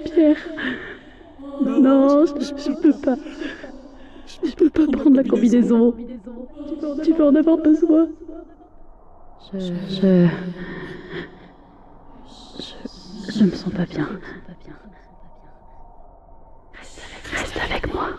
Pierre, non, je peux pas. Je peux pas prendre la combinaison. Tu vas en avoir besoin. Je me sens pas bien. Reste avec moi.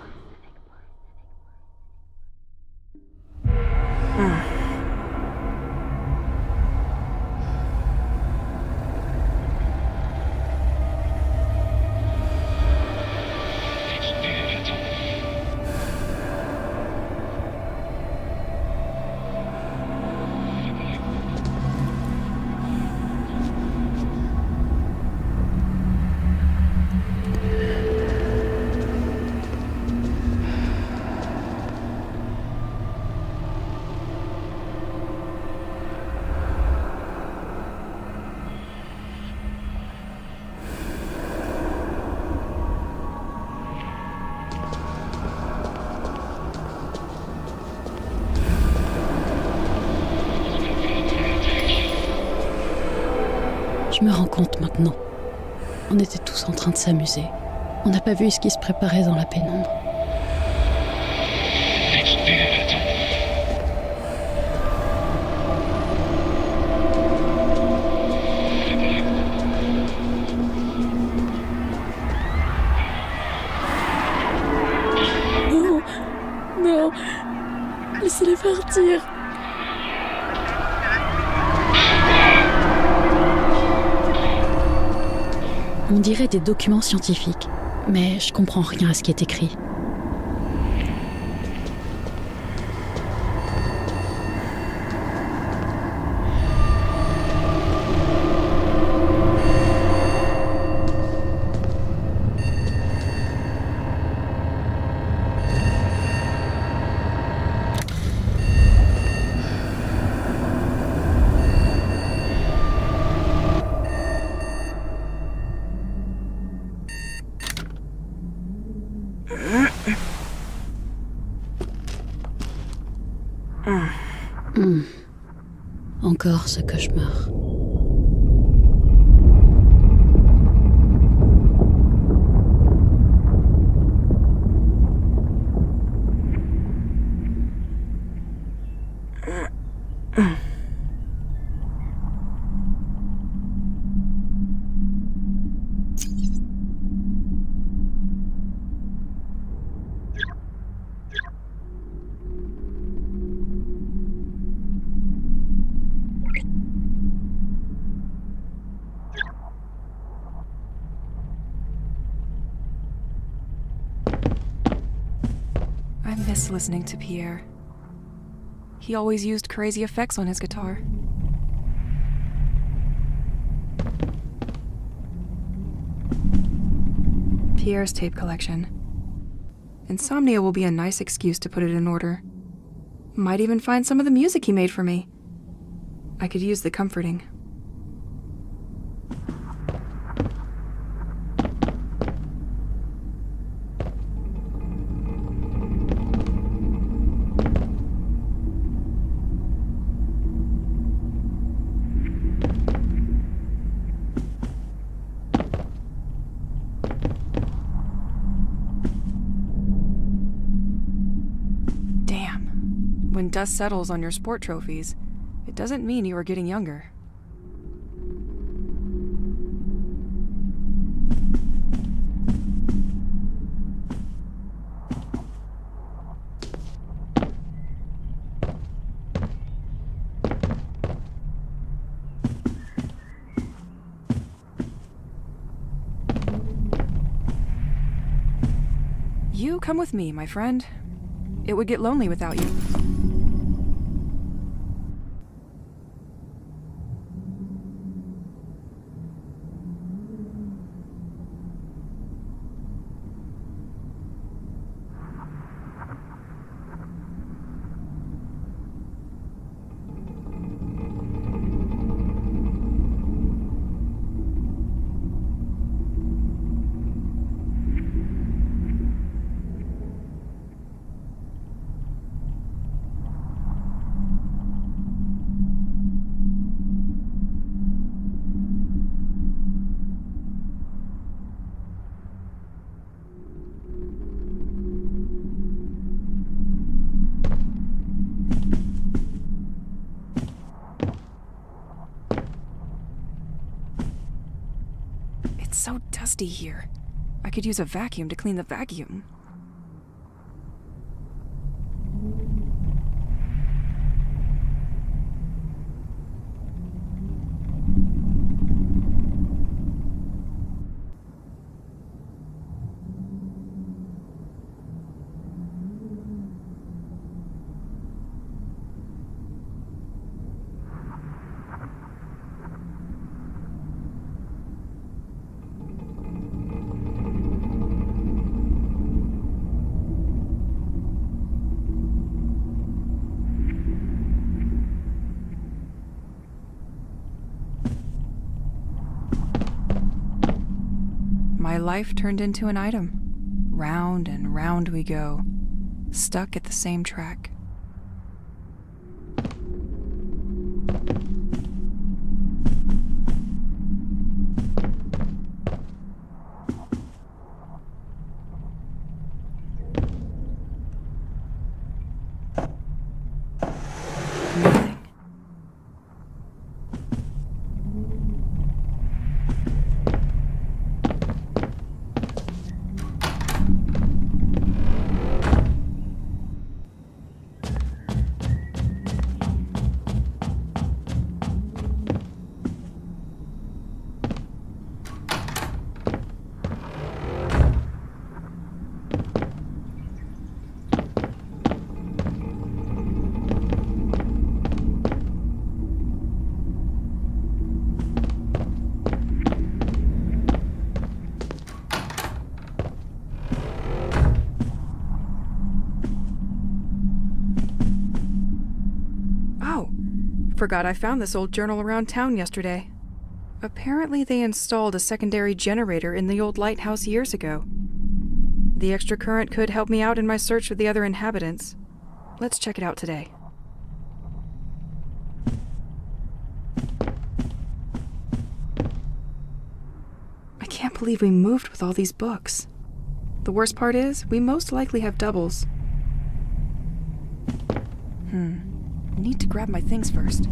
Je me rends compte maintenant. On était tous en train de s'amuser. On n'a pas vu ce qui se préparait dans la pénombre. Non, non, laissez-les partir. On dirait des documents scientifiques, mais je comprends rien à ce qui est écrit. Encore ce cauchemar. I miss listening to Pierre. He always used crazy effects on his guitar. Pierre's tape collection. Insomnia will be a nice excuse to put it in order. Might even find some of the music he made for me. I could use the comforting. When dust settles on your sport trophies, it doesn't mean you are getting younger. You come with me, my friend. It would get lonely without you. dusty here. I could use a vacuum to clean the vacuum. My life turned into an item. Round and round we go, stuck at the same track. Nothing. Forgot I found this old journal around town yesterday. Apparently they installed a secondary generator in the old lighthouse years ago. The extra current could help me out in my search for the other inhabitants. Let's check it out today. I can't believe we moved with all these books. The worst part is, we most likely have doubles. Need to grab my things first.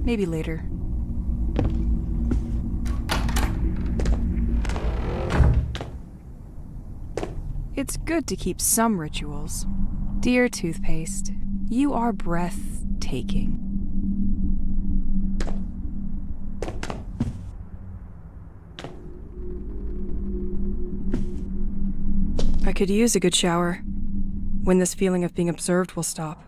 Maybe later. It's good to keep some rituals. Dear toothpaste, you are breathtaking. I could use a good shower. When this feeling of being observed will stop.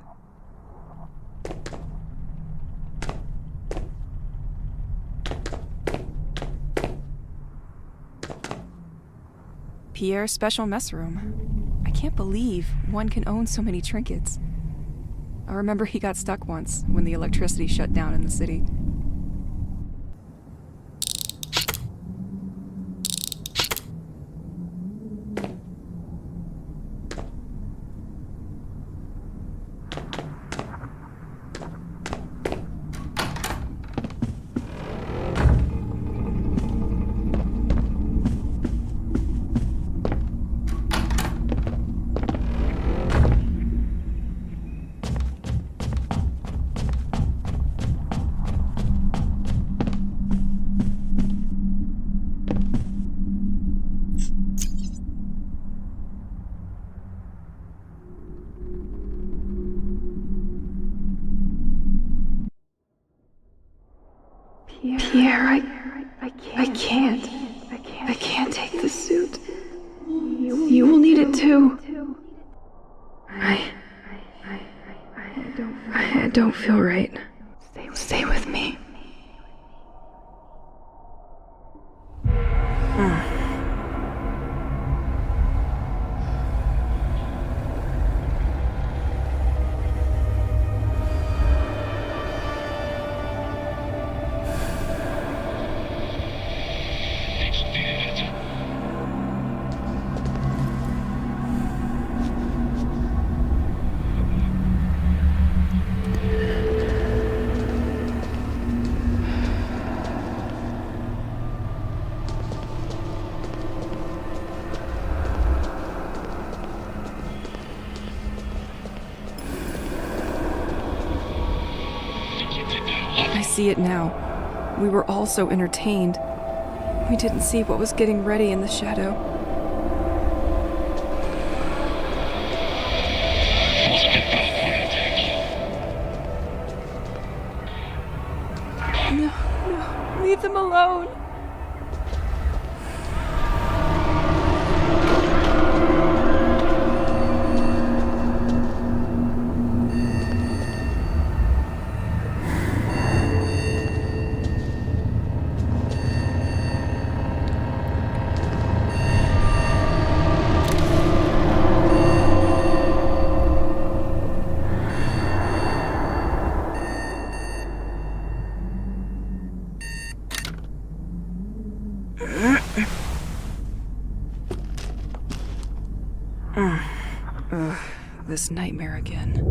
Pierre's special mess room. I can't believe one can own so many trinkets. I remember he got stuck once when the electricity shut down in the city. Pierre, I can't take the suit. You will need it too. I don't feel right. Stay with me. I see it now. We were all so entertained. We didn't see what was getting ready in the shadow. No, leave them alone. This nightmare again.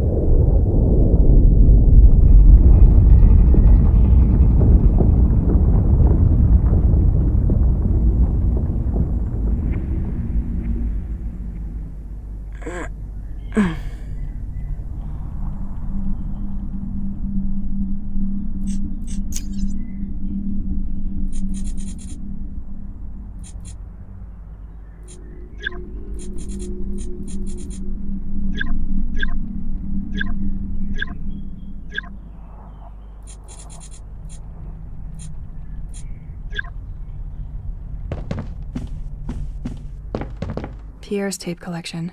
Pierre's tape collection.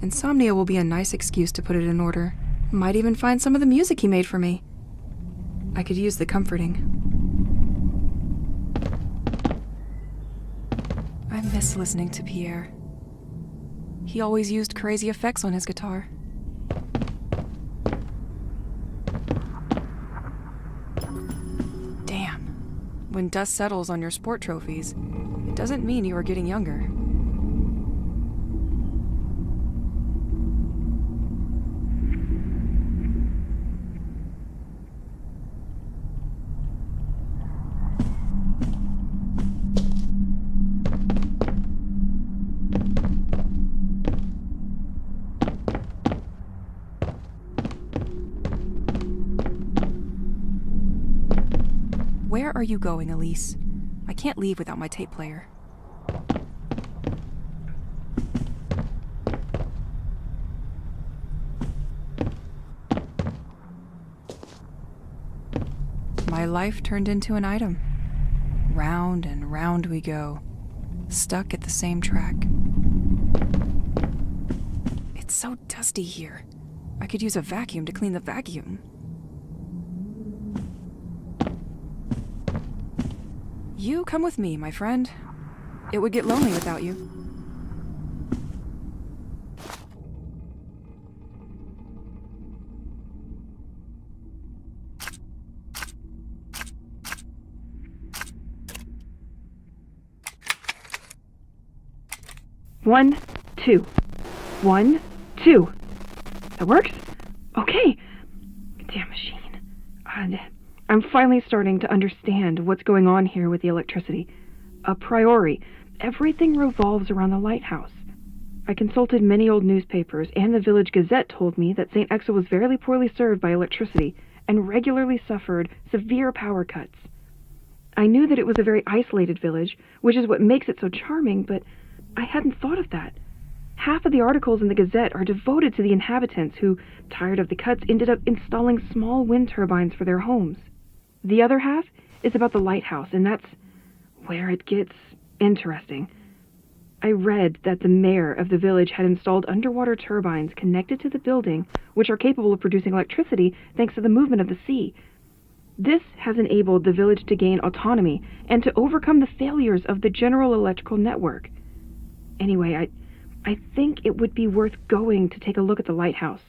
Insomnia will be a nice excuse to put it in order. Might even find some of the music he made for me. I could use the comforting. I miss listening to Pierre. He always used crazy effects on his guitar. Damn. When dust settles on your sport trophies, it doesn't mean you are getting younger. Where are you going, Elise? I can't leave without my tape player. My life turned into an item. Round and round we go, stuck at the same track. It's so dusty here. I could use a vacuum to clean the vacuum. You come with me, my friend. It would get lonely without you. One, two. 1, 2. That works? Okay. Damn machine. I'm finally starting to understand what's going on here with the electricity. A priori, everything revolves around the lighthouse. I consulted many old newspapers, and the village gazette told me that St. Exa was very poorly served by electricity and regularly suffered severe power cuts. I knew that it was a very isolated village, which is what makes it so charming, but I hadn't thought of that. Half of the articles in the Gazette are devoted to the inhabitants who, tired of the cuts, ended up installing small wind turbines for their homes. The other half is about the lighthouse, and that's where it gets interesting. I read that the mayor of the village had installed underwater turbines connected to the building, which are capable of producing electricity thanks to the movement of the sea. This has enabled the village to gain autonomy and to overcome the failures of the general electrical network. Anyway, I think it would be worth going to take a look at the lighthouse,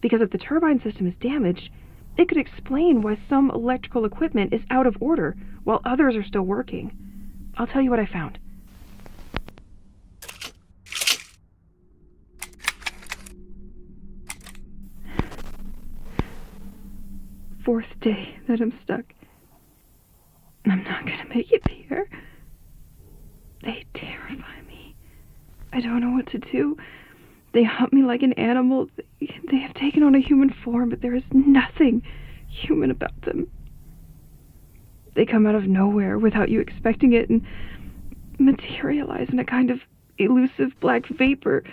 because if the turbine system is damaged, it could explain why some electrical equipment is out of order while others are still working. I'll tell you what I found. Fourth day that I'm stuck. I'm not gonna make it here. They terrify me. I don't know what to do. They hunt me like an animal. They have taken on a human form, but there is nothing human about them. They come out of nowhere without you expecting it and materialize in a kind of elusive black vapor.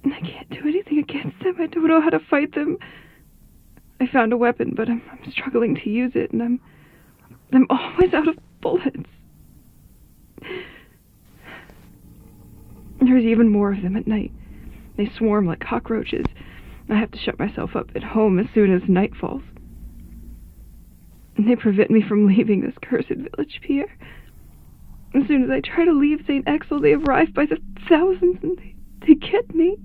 And I can't do anything against them. I don't know how to fight them. I found a weapon, but I'm struggling to use it, and I'm always out of bullets. There's even more of them at night. They swarm like cockroaches. I have to shut myself up at home as soon as night falls. And they prevent me from leaving this cursed village, Pierre. As soon as I try to leave St. Exel, they arrive by the thousands, and they get me.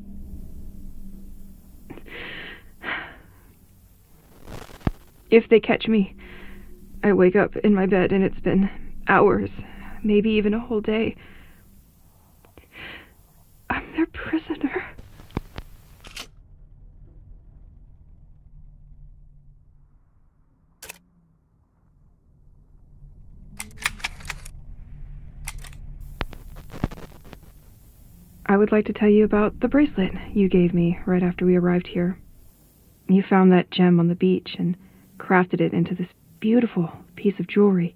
If they catch me, I wake up in my bed and it's been hours, maybe even a whole day. I'm their prisoner. I would like to tell you about the bracelet you gave me right after we arrived here. You found that gem on the beach and crafted it into this beautiful piece of jewelry.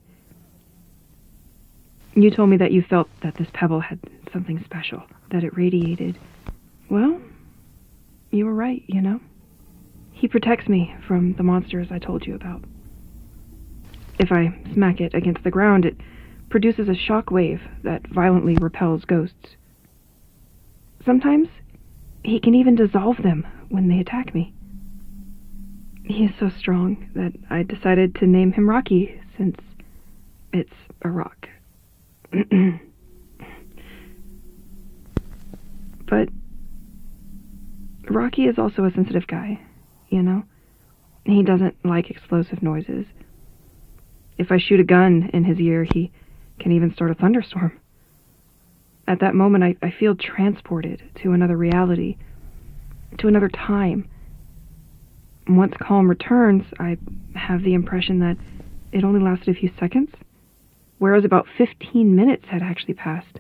You told me that you felt that this pebble had something special, that it radiated. Well, you were right, you know. He protects me from the monsters I told you about. If I smack it against the ground, it produces a shock wave that violently repels ghosts. Sometimes he can even dissolve them when they attack me. He is so strong that I decided to name him Rocky, since it's a rock. But Rocky is also a sensitive guy, you know? He doesn't like explosive noises. If I shoot a gun in his ear, he can even start a thunderstorm. At that moment, I feel transported to another reality, to another time. Once calm returns, I have the impression that it only lasted a few seconds, whereas about 15 minutes had actually passed.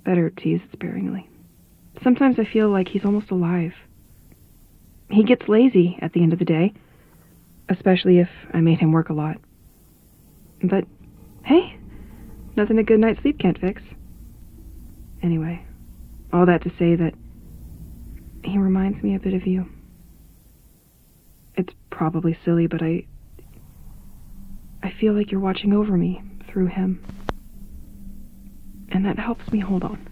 Better tease sparingly. Sometimes I feel like he's almost alive. He gets lazy at the end of the day, especially if I made him work a lot. But, hey, nothing a good night's sleep can't fix. Anyway, all that to say that he reminds me a bit of you. It's probably silly, but I feel like you're watching over me through him. And that helps me hold on.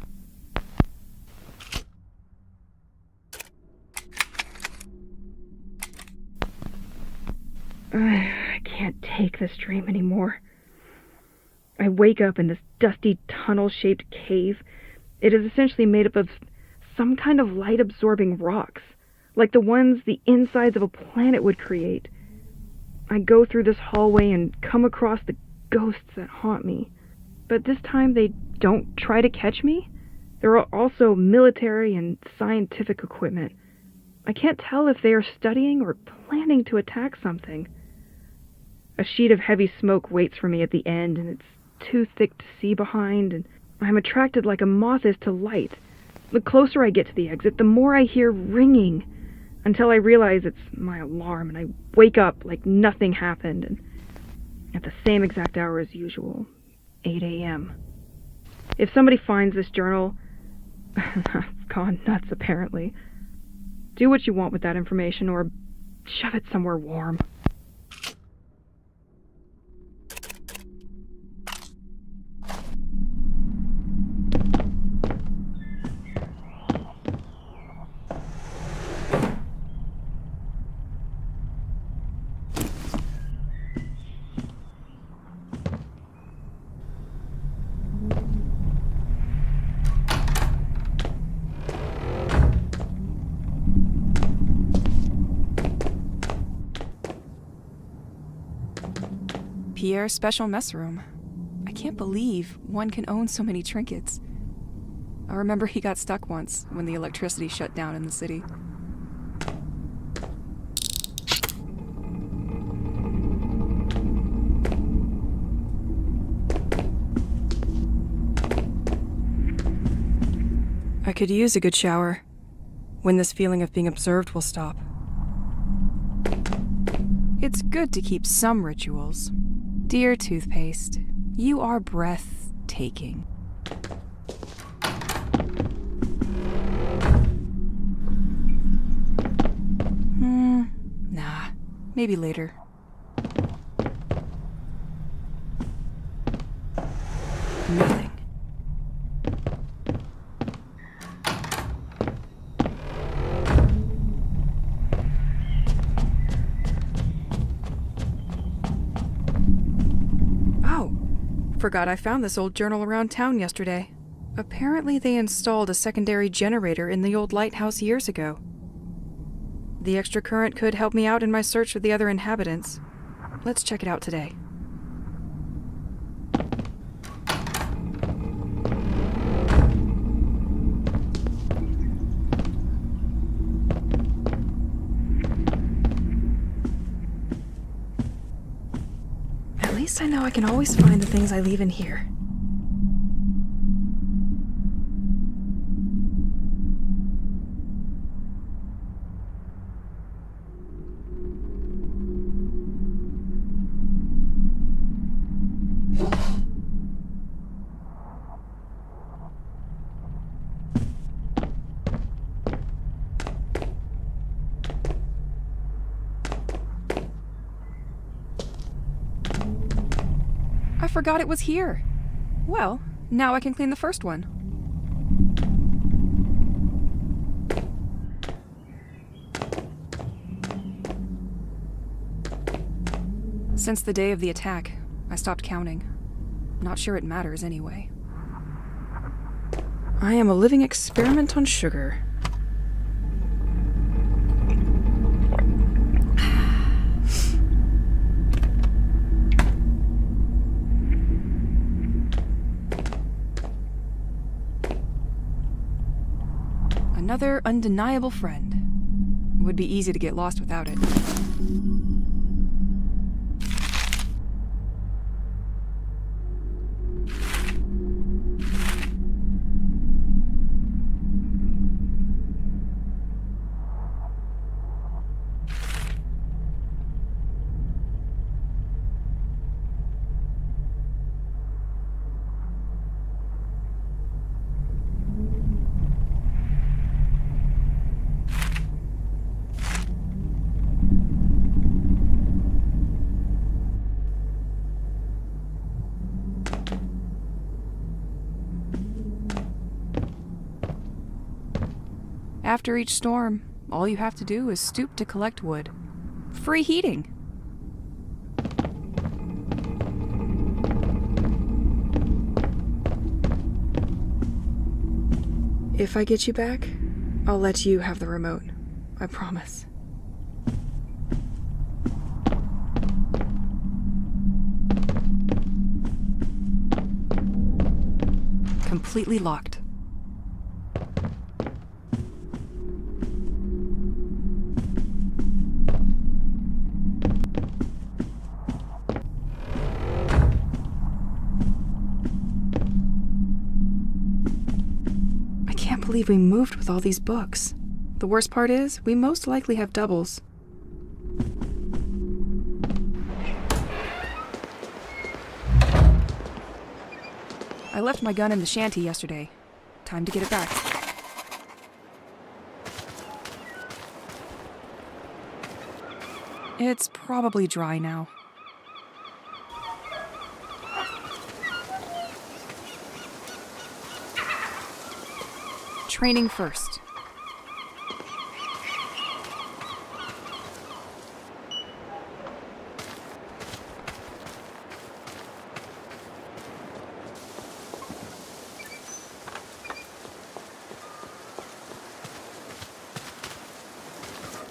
I can't take this dream anymore. I wake up in this dusty, tunnel-shaped cave. It is essentially made up of some kind of light-absorbing rocks, like the ones the insides of a planet would create. I go through this hallway and come across the ghosts that haunt me. But this time they don't try to catch me. There are also military and scientific equipment. I can't tell if they are studying or planning to attack something. A sheet of heavy smoke waits for me at the end, and it's too thick to see behind, and I'm attracted like a moth is to light. The closer I get to the exit, the more I hear ringing, until I realize it's my alarm, and I wake up like nothing happened, and at the same exact hour as usual, 8 a.m. If somebody finds this journal, I've gone nuts apparently. Do what you want with that information, or shove it somewhere warm. Pierre's special mess room. I can't believe one can own so many trinkets. I remember he got stuck once when the electricity shut down in the city. I could use a good shower, when this feeling of being observed will stop. It's good to keep some rituals. Dear toothpaste, you are breathtaking. Nah, maybe later. Nothing. Oh, forgot I found this old journal around town yesterday. Apparently they installed a secondary generator in the old lighthouse years ago. The extra current could help me out in my search for the other inhabitants. Let's check it out today. At least I know I can always find the things I leave in here. I forgot it was here. Well, now I can clean the first one. Since the day of the attack, I stopped counting. Not sure it matters anyway. I am a living experiment on sugar. Another undeniable friend. It would be easy to get lost without it. After each storm, all you have to do is stoop to collect wood. Free heating! If I get you back, I'll let you have the remote. I promise. Completely locked. I can't believe we moved with all these books. The worst part is, we most likely have doubles. I left my gun in the shanty yesterday. Time to get it back. It's probably dry now. Training first.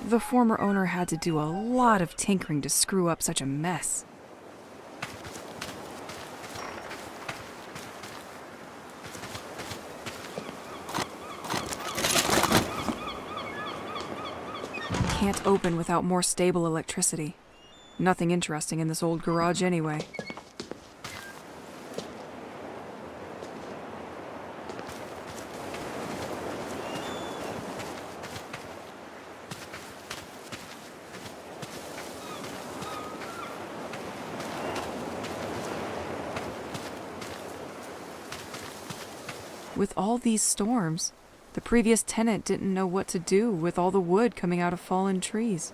The former owner had to do a lot of tinkering to screw up such a mess. can't open without more stable electricity. Nothing interesting in this old garage anyway. With all these storms, the previous tenant didn't know what to do with all the wood coming out of fallen trees.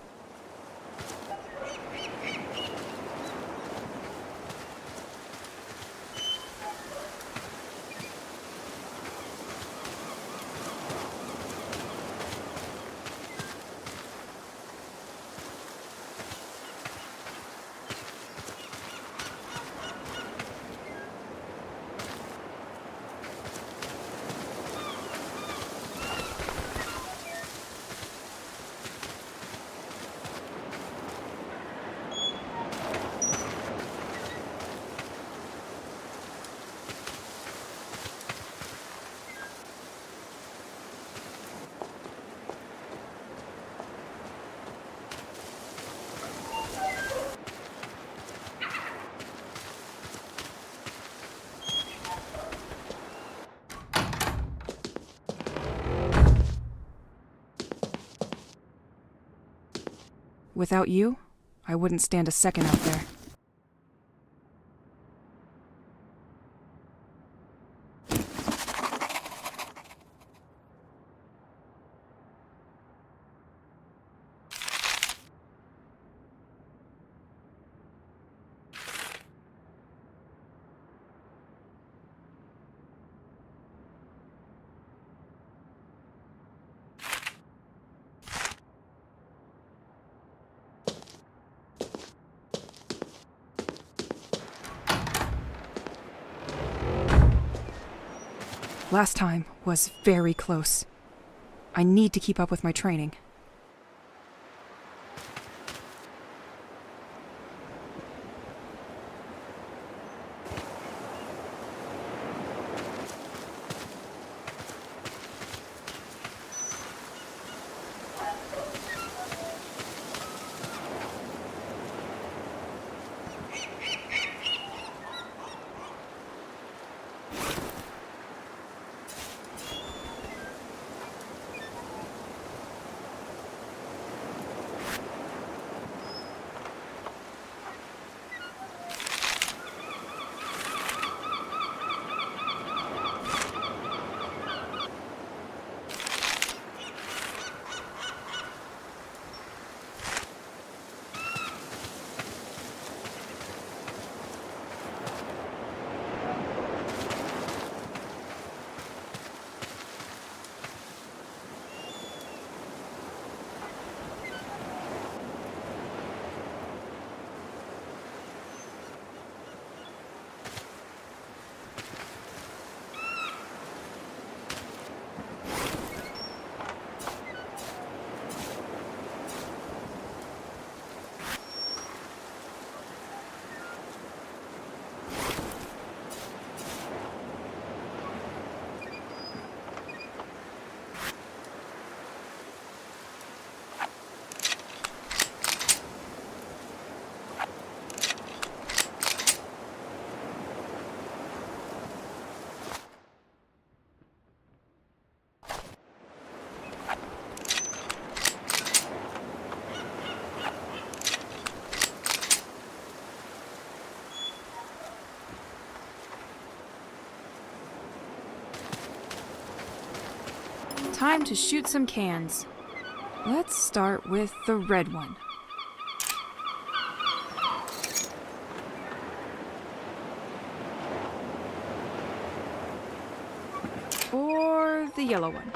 Without you, I wouldn't stand a second out there. Last time was very close. I need to keep up with my training. Time to shoot some cans. Let's start with the red one. Or the yellow one.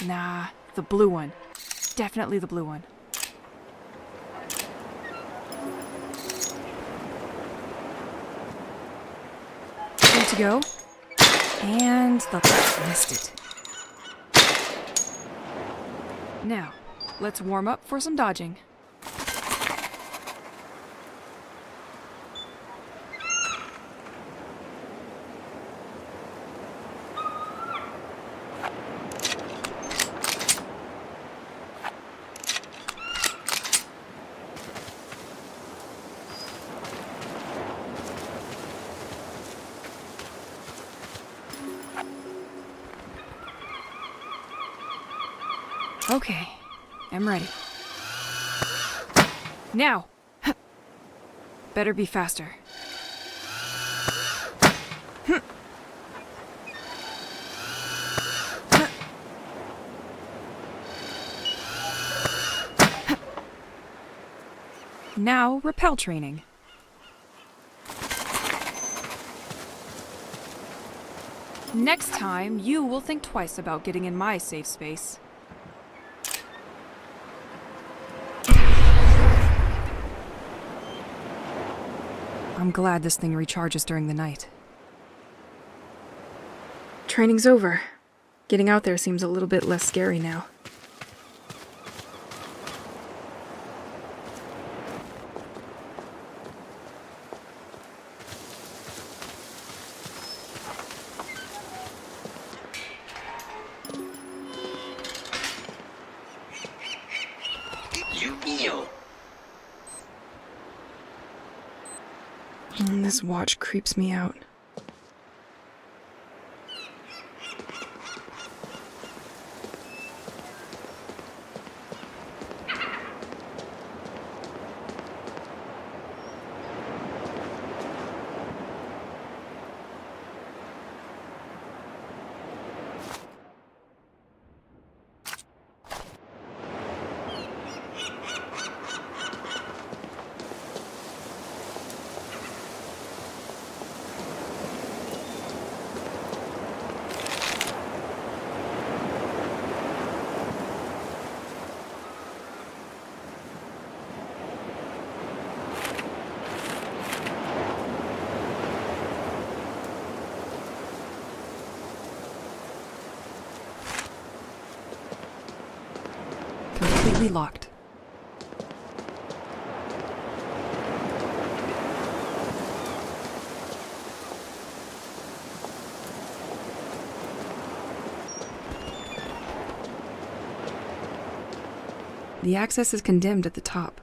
Nah, the blue one. Definitely the blue one. Good to go. And the missed it. Now, let's warm up for some dodging. Okay, I'm ready. Now! Better be faster. Now, rappel training. Next time, you will think twice about getting in my safe space. I'm glad this thing recharges during the night. Training's over. Getting out there seems a little bit less scary now. This watch creeps me out. Completely locked. The access is condemned at the top.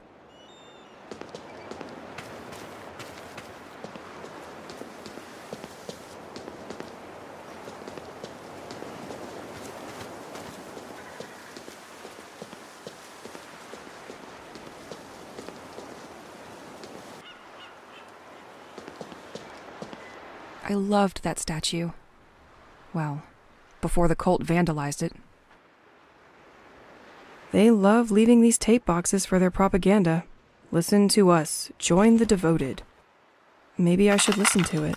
I loved that statue. Well, before the cult vandalized it. They love leaving these tape boxes for their propaganda. Listen to us. Join the devoted. Maybe I should listen to it.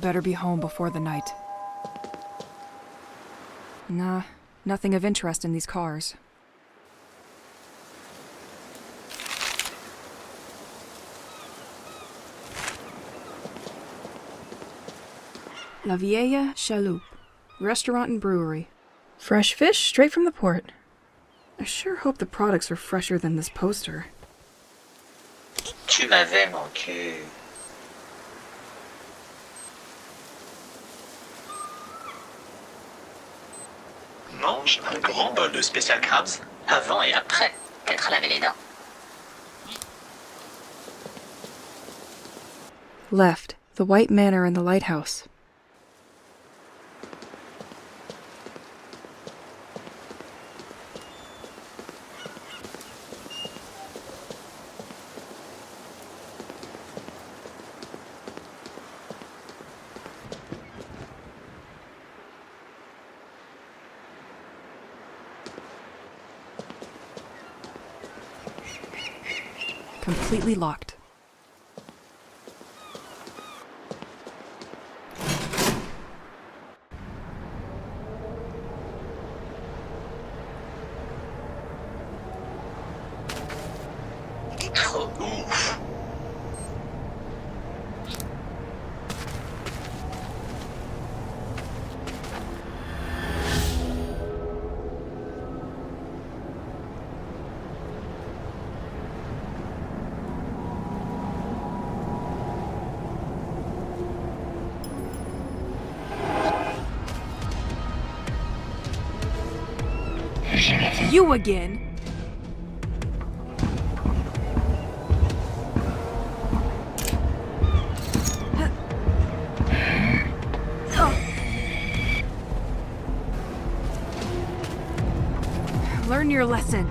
better be home before the night. Nah, nothing of interest in these cars. La Vieille Chaloupe, restaurant and brewery. Fresh fish straight from the port. I sure hope the products are fresher than this poster. Tu m'avais manqué. Mange un grand bol de Special Crabs avant et après t'être lavé les dents. Left, the White Manor and the lighthouse. Completely locked. Trop ouf. You again? Learn your lesson.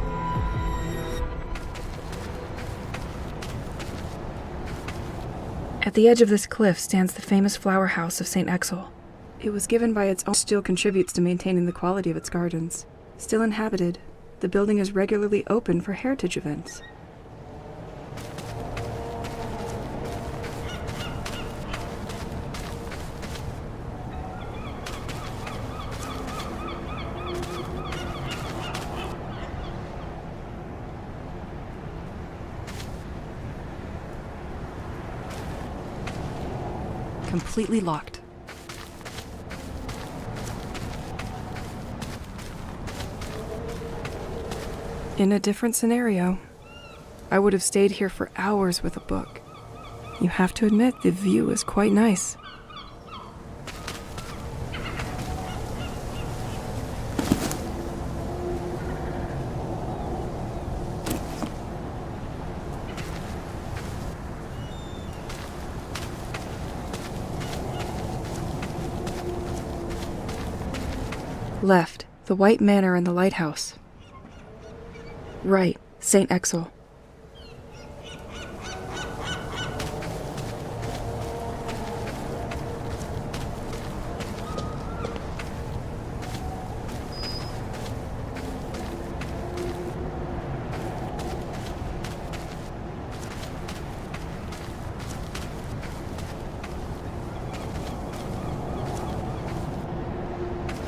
At the edge of this cliff stands the famous flower house of St. Exel. It was given by its own, still contributes to maintaining the quality of its gardens. Still inhabited, the building is regularly open for heritage events. Completely locked. In a different scenario, I would have stayed here for hours with a book. You have to admit, the view is quite nice. Left, the White Manor and the lighthouse. Right, St. Exel.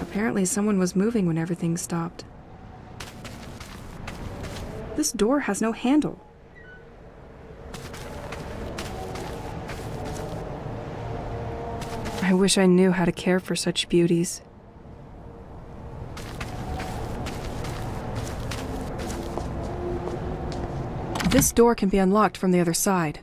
Apparently someone was moving when everything stopped. This door has no handle. I wish I knew how to care for such beauties. This door can be unlocked from the other side.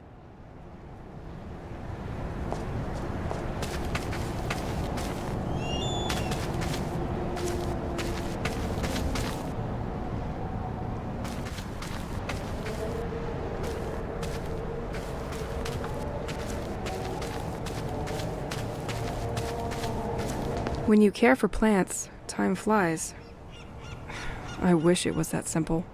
When you care for plants, time flies. I wish it was that simple.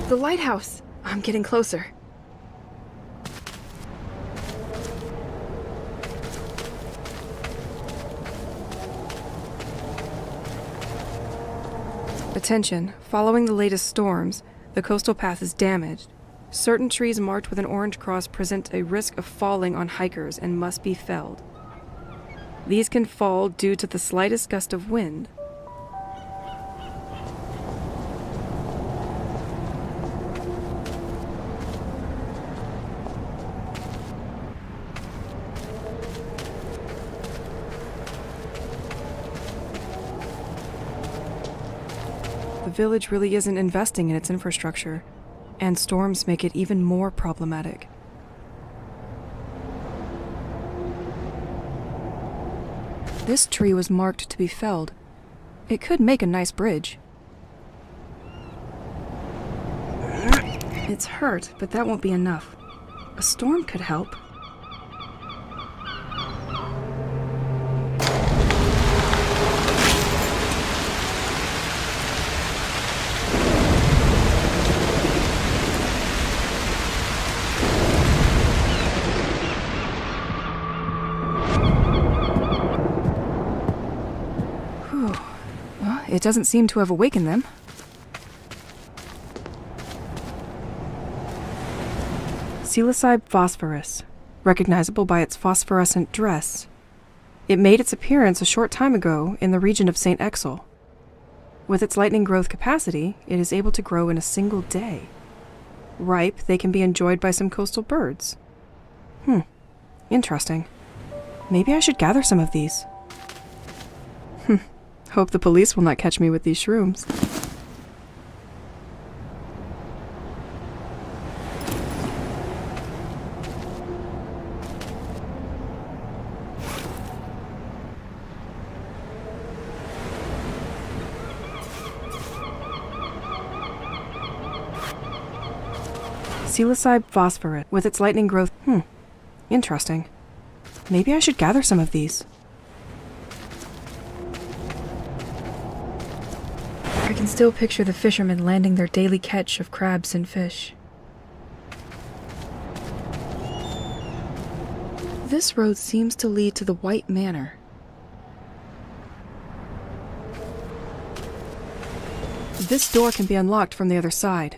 The lighthouse! I'm getting closer. Attention, following the latest storms, the coastal path is damaged. Certain trees marked with an orange cross present a risk of falling on hikers and must be felled. These can fall due to the slightest gust of wind. The village really isn't investing in its infrastructure, and storms make it even more problematic. This tree was marked to be felled. It could make a nice bridge. It's hurt, but that won't be enough. A storm could help. It doesn't seem to have awakened them. Psilocybe phosphorus, recognizable by its phosphorescent dress. It made its appearance a short time ago in the region of St. Exel. With its lightning growth capacity, it is able to grow in a single day. Ripe, they can be enjoyed by some coastal birds. Interesting. Maybe I should gather some of these. Hope the police will not catch me with these shrooms. Psilocybe phosphorus, with its lightning growth. Interesting. Maybe I should gather some of these. I can still picture the fishermen landing their daily catch of crabs and fish. This road seems to lead to the White Manor. This door can be unlocked from the other side.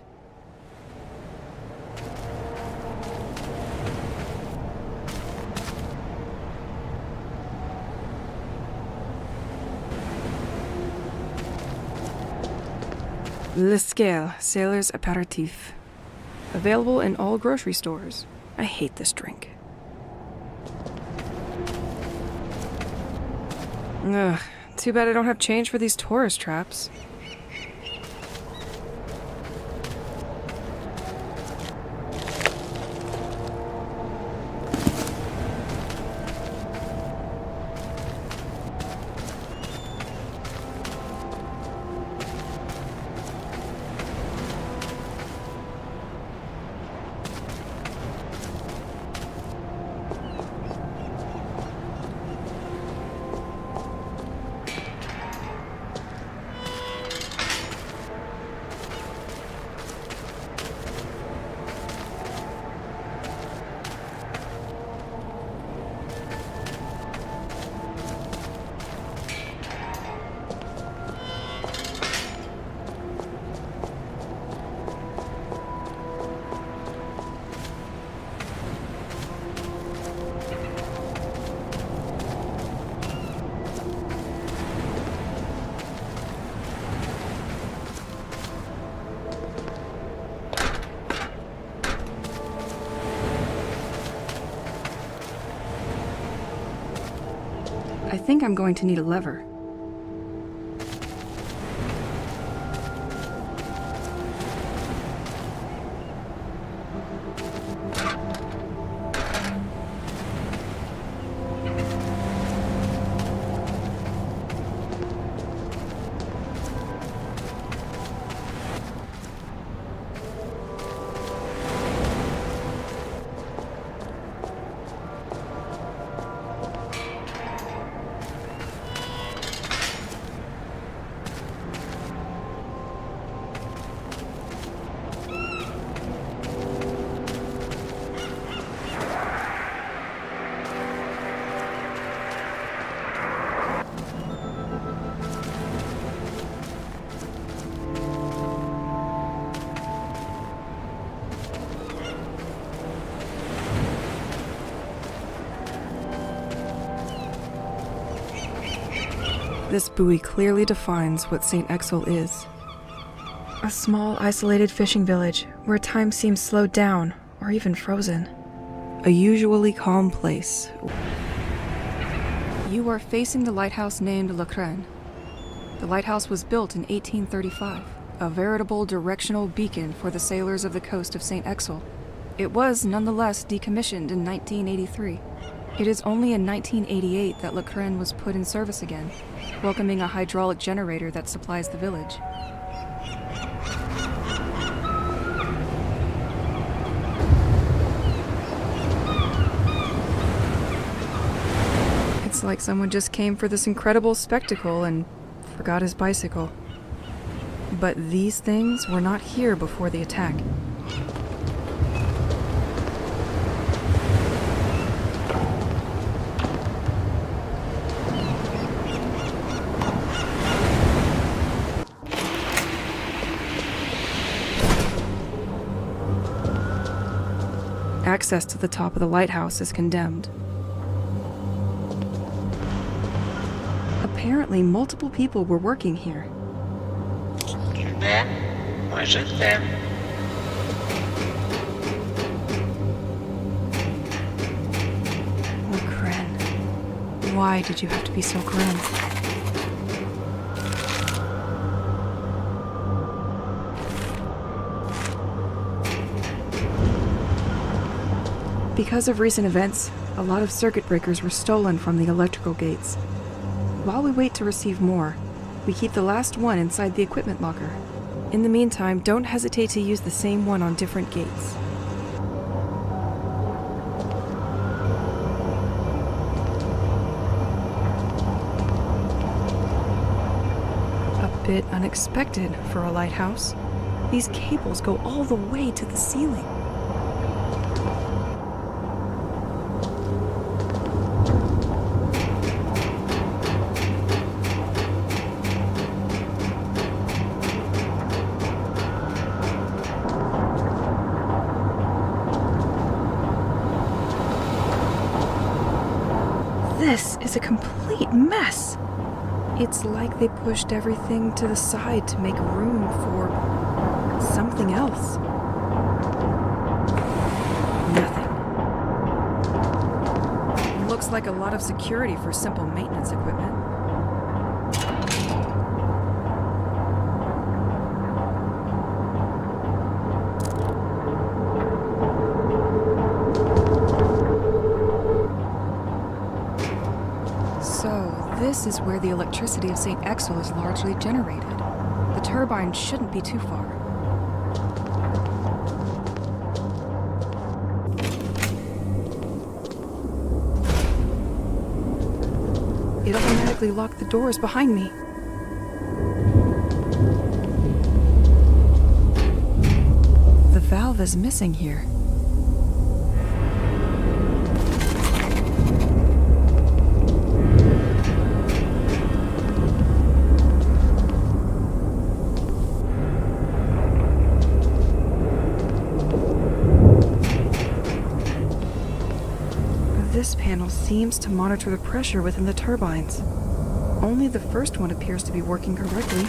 Le Scale, Sailor's Aperitif. Available in all grocery stores. I hate this drink. Ugh, too bad I don't have change for these tourist traps. I think I'm going to need a lever. This buoy clearly defines what St. Exel is. A small, isolated fishing village where time seems slowed down or even frozen. A usually calm place. You are facing the lighthouse named Le Crane. The lighthouse was built in 1835, a veritable directional beacon for the sailors of the coast of St. Exel. It was nonetheless decommissioned in 1983. It is only in 1988 that Le Crane was put in service again, welcoming a hydraulic generator that supplies the village. It's like someone just came for this incredible spectacle and forgot his bicycle. But these things were not here before the attack. Access to the top of the lighthouse is condemned. Apparently, multiple people were working here. Tu m'aimes, moi je t'aime. Le Crane. Why did you have to be so grim? Because of recent events, a lot of circuit breakers were stolen from the electrical gates. While we wait to receive more, we keep the last one inside the equipment locker. In the meantime, don't hesitate to use the same one on different gates. A bit unexpected for a lighthouse. These cables go all the way to the ceiling. This is a complete mess. It's like they pushed everything to the side to make room for something else. Nothing. Looks like a lot of security for simple maintenance equipment. This is where the electricity of St. Exel is largely generated. The turbine shouldn't be too far. It automatically locked the doors behind me. The valve is missing here. This panel seems to monitor the pressure within the turbines. Only the first one appears to be working correctly.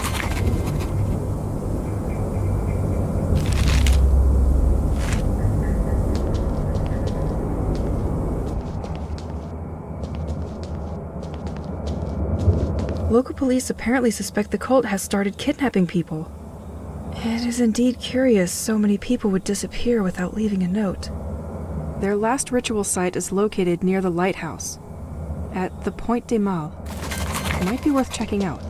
Local police apparently suspect the cult has started kidnapping people. It is indeed curious so many people would disappear without leaving a note. Their last ritual site is located near the lighthouse, at the Point des Mâles. It might be worth checking out.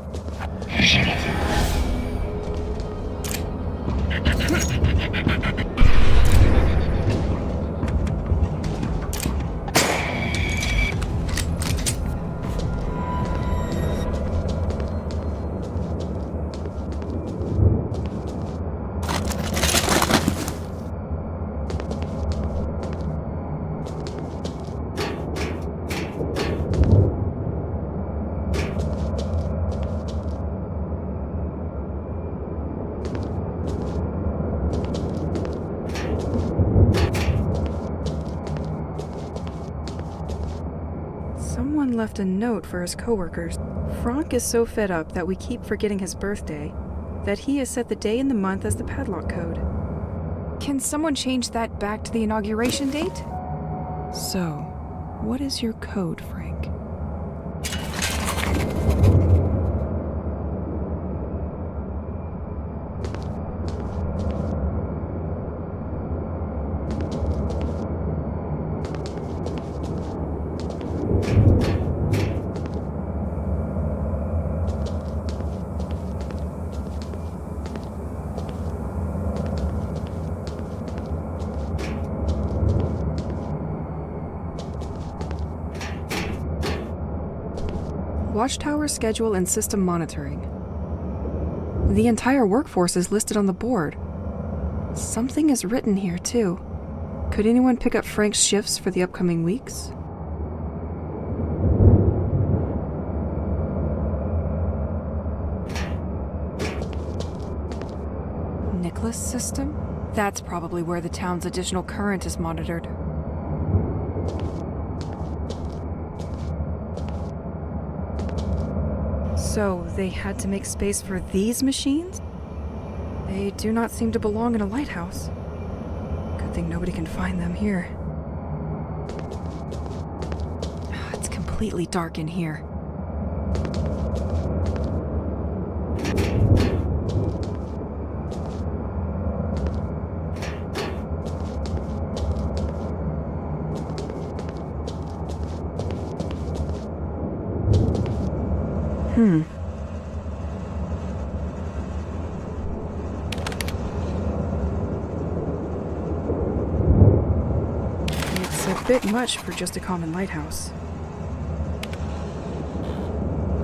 Someone left a note for his coworkers. Franck is so fed up that we keep forgetting his birthday that he has set the day and the month as the padlock code. Can someone change that back to the inauguration date? So, what is your code, Frank? Watchtower schedule and system monitoring. The entire workforce is listed on the board. Something is written here, too. Could anyone pick up Frank's shifts for the upcoming weeks? Nicholas system? That's probably where the town's additional current is monitored. So, they had to make space for these machines? They do not seem to belong in a lighthouse. Good thing nobody can find them here. It's completely dark in here. It's a bit much for just a common lighthouse.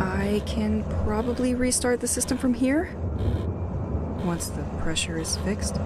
I can probably restart the system from here once the pressure is fixed.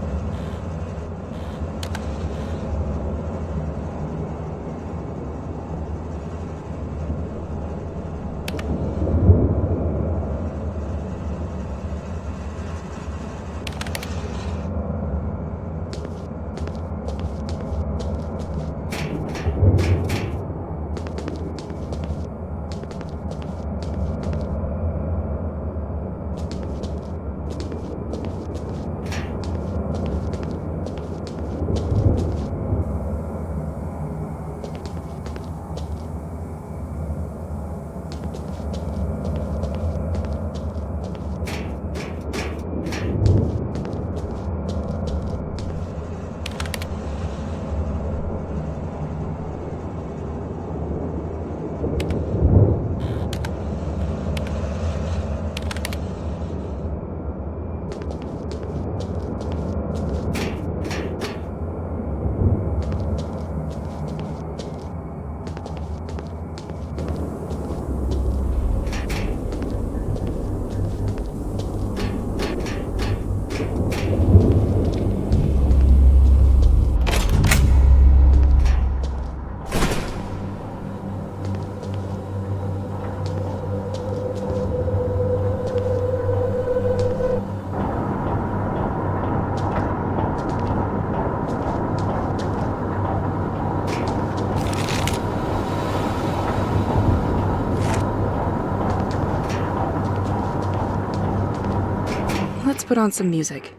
Let's put on some music.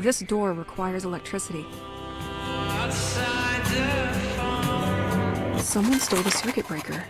This door requires electricity. Someone stole the circuit breaker.